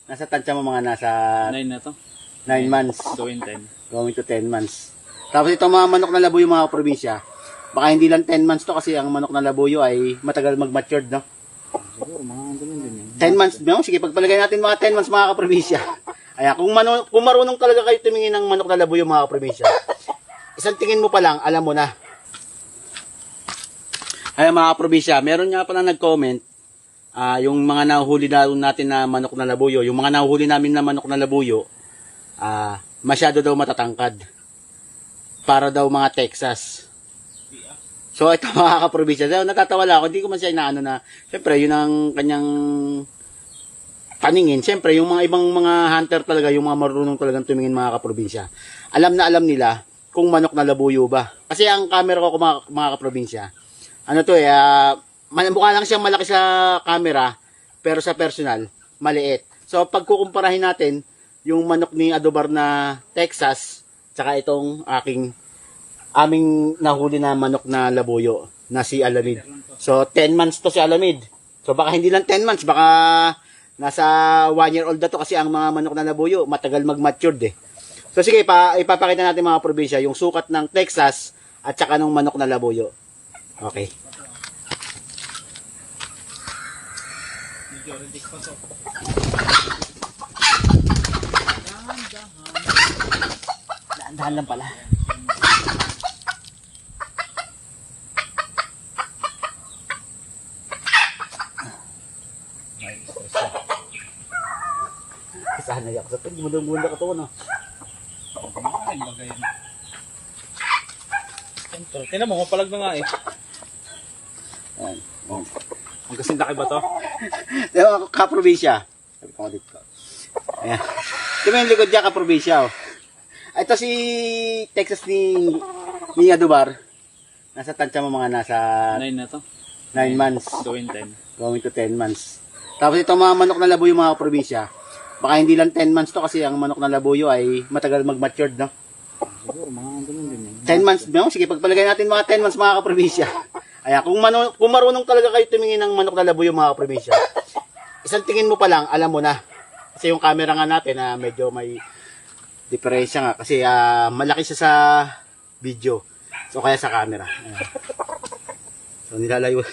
Nasa tansya mo mga nasa 9 na to. 9 months. Going 10. Going to 10 months. Tapos itong mga manok na labuyo mga probinsya, baka hindi lang 10 months to kasi ang manok na labuyo ay matagal mag-matured, no? Siguro, mga ganun din yan. 10 months, no? Sige, pagpalagay natin mga 10 months mga kaprobinsya. Ayan, kung marunong talaga kayo tumingin ng manok na labuyo mga kaprobinsya, isang tingin mo pa lang, alam mo na. Ayan mga kaprobinsya, meron nga pala nag-comment, yung mga nahuhuli natin na manok na labuyo, yung mga nahuhuli namin na manok na labuyo, masyado daw matatangkad. Para daw mga Texas. So ito mga kaprobinsya, natatawa lang ako, hindi ko man siya inaano na, siyempre yun ang kanyang paningin. Siyempre yung mga ibang mga hunter talaga, yung mga marunong talagang tumingin mga kaprobinsya, alam na alam nila kung manok na labuyo ba. Kasi ang camera ko mga kaprobinsya, ano to mukha lang siyang malaki sa camera, pero sa personal, maliit. So pagkukumparahin natin, yung manok ni Adobar na Texas, tsaka itong aming nahuli na manok na labuyo na si Alamid. So 10 months to si Alamid. So baka hindi lang 10 months, baka nasa 1 year old na to kasi ang mga manok na labuyo matagal mag-matured eh. So sige, ipapakita natin mga probinsya yung sukat ng Texas at saka ng manok na labuyo. Okay. Dahan-dahan lang pala. Sana yak sa pag mudang-mudang ka to no. Ay, bagay na. Tingnan mo, mapalag na nga eh. Ayan. Ang kasing laki ba to? Diba, kaprobinsya. Sabi ko dito. Ayan. Ito yung likod niya, kaprobinsya. Oh. Ito si Texas ni Adobar. Nasa tansya mo mga nasa 9 na to. 9 months. Going 10. Going to 10 months. Tapos itong mga manok na labuyo mga probinsya, baka hindi lang 10 months to kasi ang manok na labuyo ay matagal mag-matured, no? Siguro, mga ganun din yan. 10 months, no? Sige, pagpalagay natin mga 10 months mga kaprobinsya. Ayan, kung marunong talaga kayo tumingin ng manok na labuyo mga kaprobinsya, isang tingin mo pa lang, alam mo na. Kasi yung camera nga natin na medyo may diferensya nga kasi malaki siya sa video. So kaya sa camera. Ayan. So nilalayo.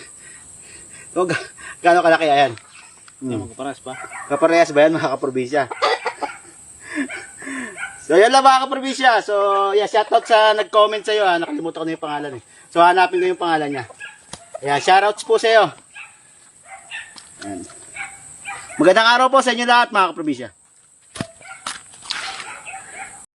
So gaano kalaki ayan? Magkaparas pa. Kaparehas ba yan mga kaprobinsya? So yan lang mga kaprobinsya. So yeah, shoutout sa nag-comment sa'yo ha. Nakalimutan ko na yung pangalan eh. So hanapin ko yung pangalan niya. Ayan, shoutouts po sa'yo. Ayan. Magandang araw po sa inyo lahat mga kaprobinsya.